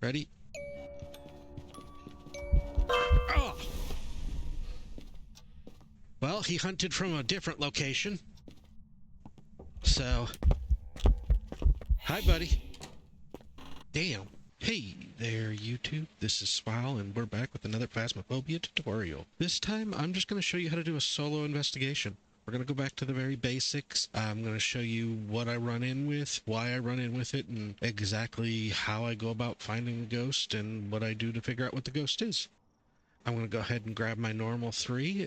Ready? Oh! Well, he hunted from a different location. So... Hi, buddy. Damn. Hey there, YouTube. This is SwOwl, and we're back with another Phasmophobia tutorial. This time, I'm just going to show you how to do a solo investigation. We're going to go back to the very basics. I'm going to show you what I run in with, why I run in with it, and exactly how I go about finding the ghost, and what I do to figure out what the ghost is. I'm going to go ahead and grab my normal three.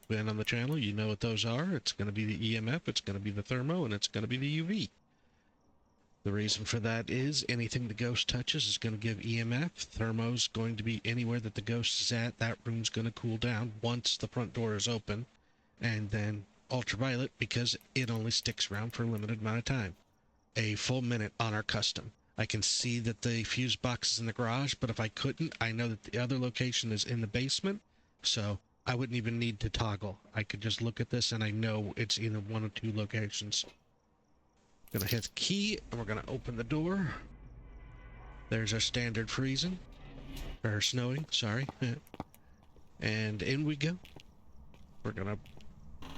Been on the channel, you know what those are. It's going to be the EMF, it's going to be the thermo, and it's going to be the UV. The reason for that is anything the ghost touches is going to give EMF. Thermo's going to be anywhere that the ghost is at. That room's going to cool down once the front door is open. And then ultraviolet, because it only sticks around for a limited amount of time. A full minute on our custom. I can see that the fuse box is in the garage, but if I couldn't, I know that the other location is in the basement. So I wouldn't even need to toggle. I could just look at this and I know it's either one or two locations. Gonna hit the key and we're gonna open the door. There's our standard freezing. Or snowing, sorry. And in we go. We're gonna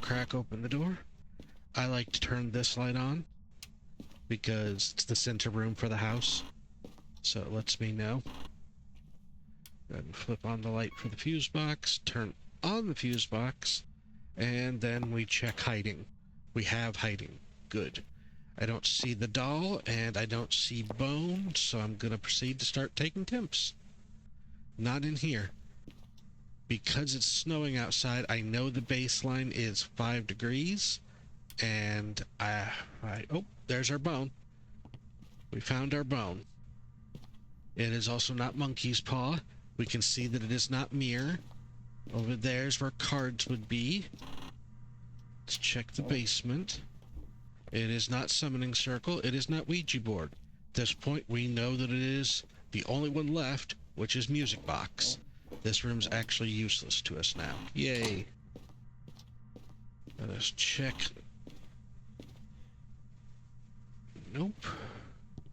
crack open the door. I like to turn this light on because it's the center room for the house. So it lets me know. Go ahead and flip on the light for the fuse box, turn on the fuse box, and then we check hiding. We have hiding. Good. I don't see the doll, and I don't see bone, so I'm going to proceed to start taking temps. Not in here. Because it's snowing outside, I know the baseline is 5 degrees, and oh, there's our bone. We found our bone. It is also not monkey's paw. We can see that it is not mirror. Over there's where cards would be. Let's check the basement. It is not summoning circle. It is not Ouija board. At this point, we know that it is the only one left, which is music box. This room's actually useless to us now. Yay. Let us check. Nope.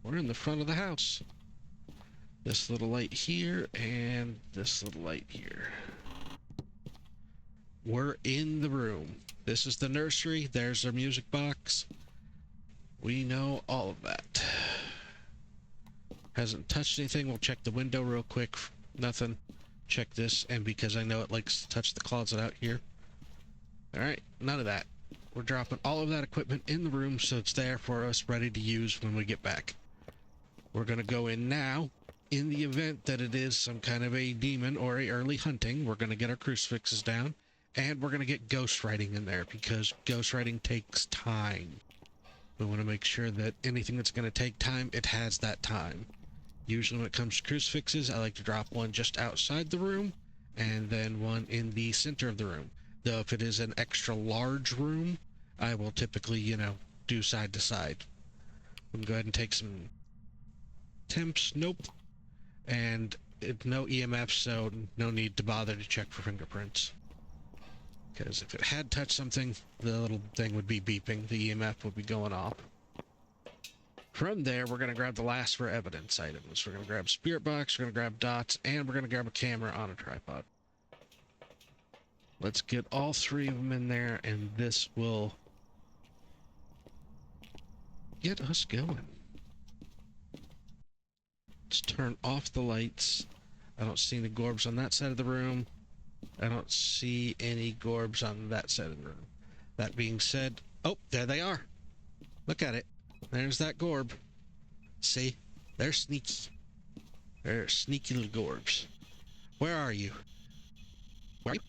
We're in the front of the house. This little light here and this little light here. We're in the room. This is the nursery. There's our music box. We know all of that. Hasn't touched anything. We'll check the window real quick. Nothing. Check this. And because I know it likes to touch the closet out here. Alright, none of that. We're dropping all of that equipment in the room so it's there for us ready to use when we get back. We're going to go in now. In the event that it is some kind of a demon or a early hunting, we're going to get our crucifixes down. And we're going to get ghost writing in there because ghost writing takes time. We want to make sure that anything that's going to take time, it has that time. Usually when it comes to crucifixes, I like to drop one just outside the room and then one in the center of the room. Though if it is an extra large room, I will typically, you know, do side to side. I'm going to go ahead and take some temps. Nope. And no EMF, so no need to bother to check for fingerprints. Because if it had touched something, the little thing would be beeping. The EMF would be going off. From there, we're going to grab the last for evidence items. We're going to grab a spirit box, we're going to grab dots, and we're going to grab a camera on a tripod. Let's get all three of them in there, and this will get us going. Let's turn off the lights. I don't see any gorbs on that side of the room. I don't see any gorbs on that side of the room. That being said, oh, there they are. Look at it. There's that gorb. See? They're sneaky. They're sneaky little gorbs. Where are you? Where are you?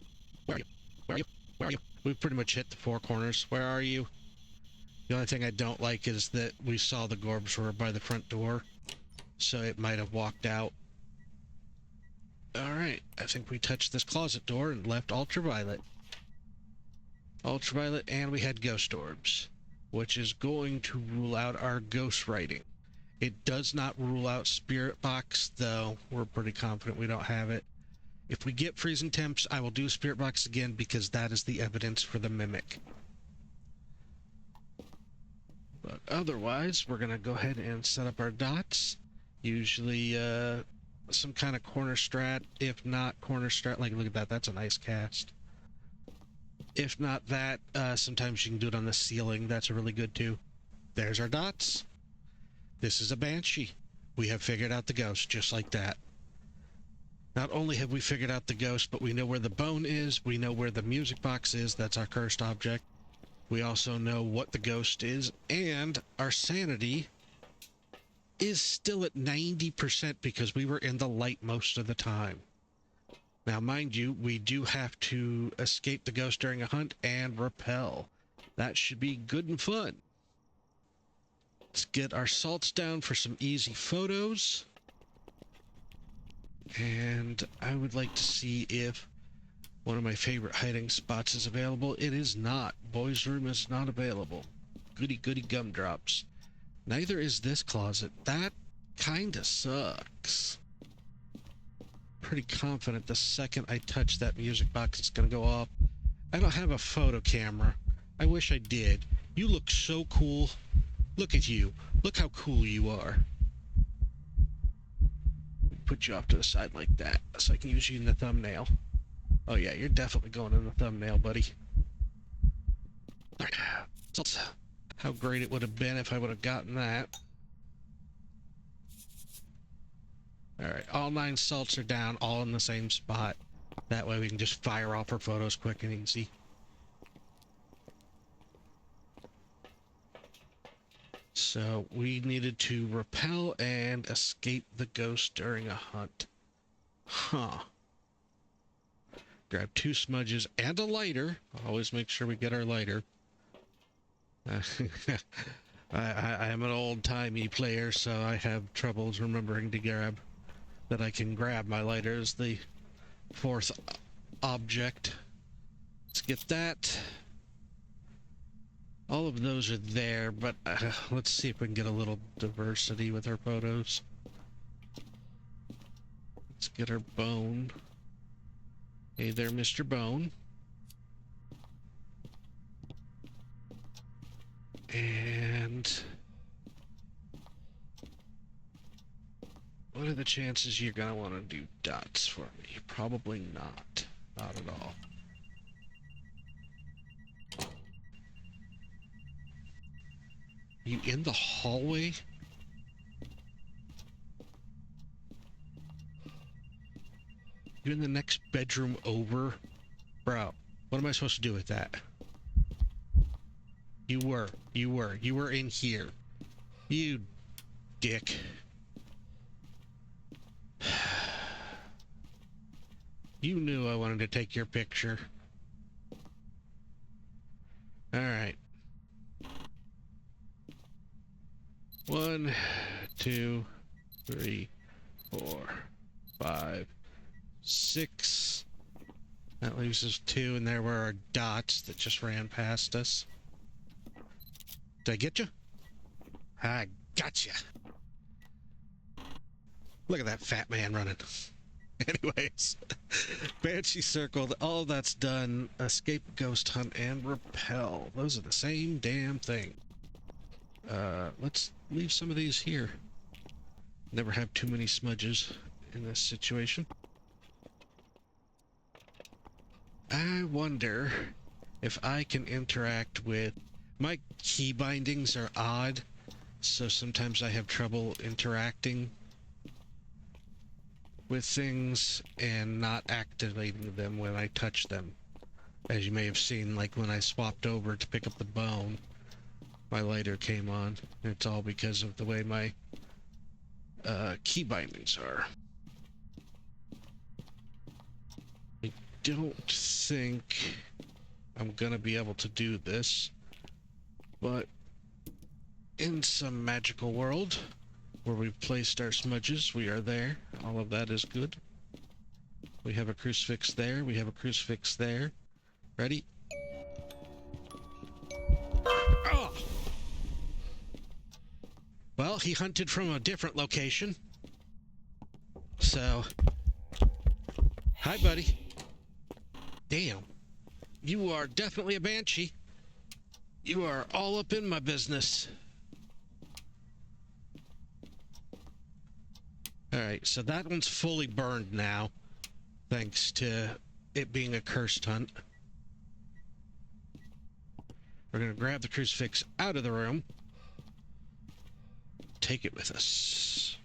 Where are you? Where are you? Where are you? We've pretty much hit the four corners. Where are you? The only thing I don't like is that we saw the gorbs were by the front door. So it might have walked out. Alright, I think we touched this closet door and left ultraviolet. Ultraviolet, and we had ghost orbs, which is going to rule out our ghost writing. It does not rule out spirit box, though we're pretty confident we don't have it. If we get freezing temps, I will do spirit box again because that is the evidence for the mimic. But otherwise, we're going to go ahead and set up our dots. Usually, some kind of corner strat. If not corner strat, like, look at that. That's a nice cast. If not that, sometimes you can do it on the ceiling. That's really good too. There's our dots. This is a banshee. We have figured out the ghost just like that. Not only have we figured out the ghost, but we know where the bone is. We know where the music box is. That's our cursed object. We also know what the ghost is. And our sanity is still at 90% because we were in the light most of the time. Now, mind you, we do have to escape the ghost during a hunt and repel. That should be good and fun. Let's get our salts down for some easy photos. And I would like to see if one of my favorite hiding spots is available. It is not. Boys' room is not available. Goody goody gumdrops. Neither is this closet. That kinda sucks. Pretty confident the second I touch that music box, it's gonna go off. I don't have a photo camera. I wish I did. You look so cool. Look at you. Look how cool you are. Put you off to the side like that so I can use you in the thumbnail. Oh yeah, you're definitely going in the thumbnail, buddy. Alright. How great it would have been if I would have gotten that. Alright, all 9 salts are down, all in the same spot. That way we can just fire off our photos quick and easy. So we needed to repel and escape the ghost during a hunt. Huh. Grab 2 smudges and a lighter. Always make sure we get our lighter. I am an old-timey player, so I have troubles remembering to grab that I can grab my lighter as the 4th object. Let's get that. All of those are there, but let's see if we can get a little diversity with our photos. Let's get our bone. Hey there, Mr. Bone. And what are the chances you're going to want to do dots for me? Probably not. Not at all. You in the hallway? You in the next bedroom over? Bro, what am I supposed to do with that? You were in here. You dick. You knew I wanted to take your picture. Alright. 1, 2, 3, 4, 5, 6. That leaves us 2, and there were our dots that just ran past us. Did I get you? I gotcha. Look at that fat man running. Anyways, Banshee circled. All that's done. Escape, ghost hunt, and repel. Those are the same damn thing. Let's leave some of these here. Never have too many smudges in this situation. I wonder if I can interact with... My key bindings are odd, so sometimes I have trouble interacting with things and not activating them when I touch them. As you may have seen, like when I swapped over to pick up the bone, my lighter came on. It's all because of the way my key bindings are. I don't think I'm gonna be able to do this, but in some magical world where we've placed our smudges, we are there. All of that is good. We have a crucifix there. We have a crucifix there. Ready? Oh! Well, he hunted from a different location. So... Hi, buddy. Damn. You are definitely a banshee. You are all up in my business. Alright, so that one's fully burned now, thanks to it being a cursed hunt. We're going to grab the crucifix out of the room. Take it with us.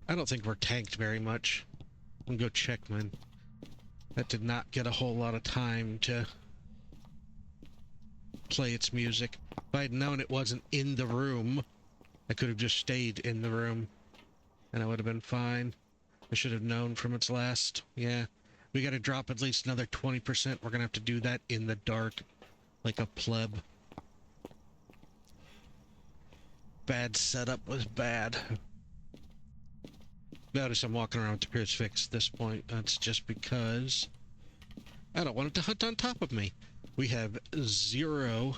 I don't think we're tanked very much. I'm gonna go check mine. That did not get a whole lot of time to play its music. If I had known it wasn't in the room, I could have just stayed in the room and I would have been fine. I should have known from its last. Yeah. We gotta drop at least another 20%. We're gonna have to do that in the dark, like a pleb. Bad setup was bad. Notice I'm walking around with the crucifix at this point. That's just because I don't want it to hunt on top of me. We have 0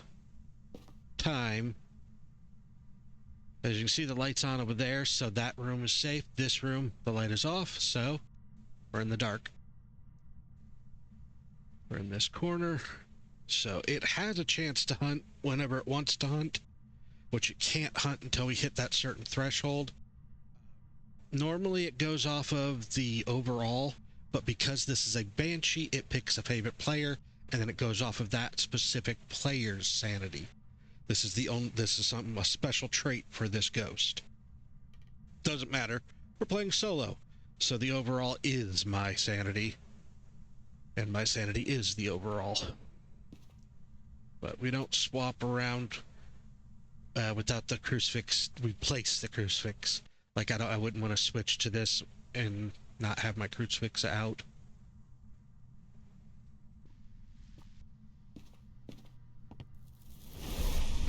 time. As you can see, the light's on over there, so that room is safe. This room, the light is off, so we're in the dark. We're in this corner, so it has a chance to hunt whenever it wants to hunt, which it can't hunt until we hit that certain threshold. Normally it goes off of the overall, but because this is a Banshee, it picks a favorite player, and then it goes off of that specific player's sanity. This is a special trait for this ghost. Doesn't matter. We're playing solo, so the overall is my sanity, and my sanity is the overall. But we don't swap around without the crucifix. We place the crucifix. Like, I wouldn't want to switch to this and not have my crucifix out.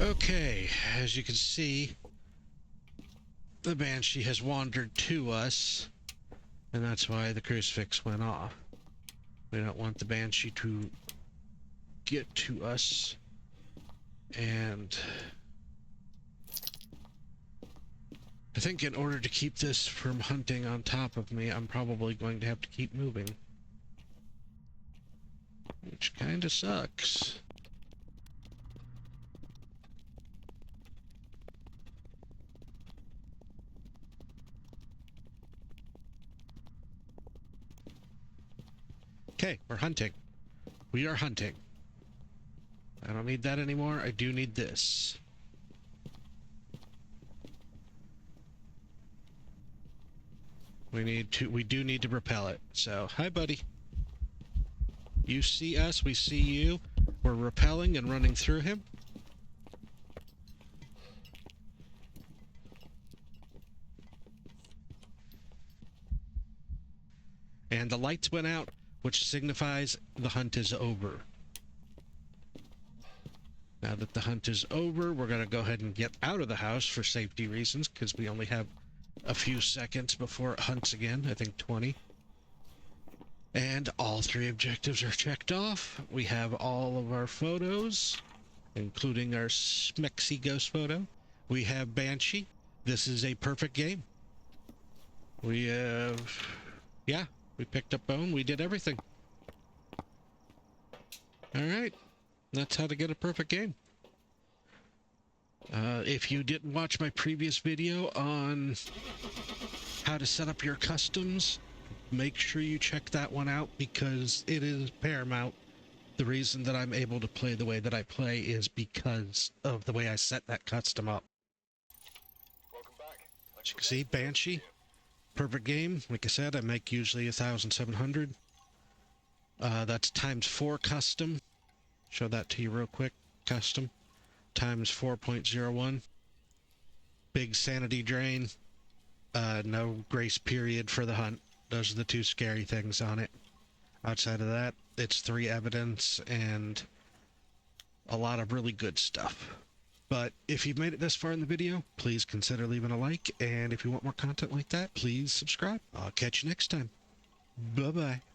Okay, as you can see, the Banshee has wandered to us, and that's why the crucifix went off. We don't want the Banshee to get to us, and I think in order to keep this from hunting on top of me, I'm probably going to have to keep moving. Which kinda sucks. Okay, we're hunting. We are hunting. I don't need that anymore. I do need this. We do need to repel it. So, hi buddy. You see us, we see you. We're repelling and running through him. And the lights went out, which signifies the hunt is over. Now that the hunt is over, we're going to go ahead and get out of the house for safety reasons, because we only have a few seconds before it hunts again. I think 20. And all 3 objectives are checked off. We have all of our photos, including our Smexy ghost photo. We have Banshee. This is a perfect game. We have... yeah, we picked up bone. We did everything. Alright. That's how to get a perfect game. If you didn't watch my previous video on how to set up your customs, make sure you check that one out, because it is paramount. The reason that I'm able to play the way that I play is because of the way I set that custom up. As you can see, Banshee, perfect game. Like I said, I make usually 1,700. That's times 4 custom. Show that to you real quick. Custom times 4.01. Big sanity drain. No grace period for the hunt. Those are the 2 scary things on it. Outside of that, it's 3 evidence and a lot of really good stuff. But if you've made it this far in the video, please consider leaving a like, and if you want more content like that, please subscribe. I'll catch you next time. Bye-bye.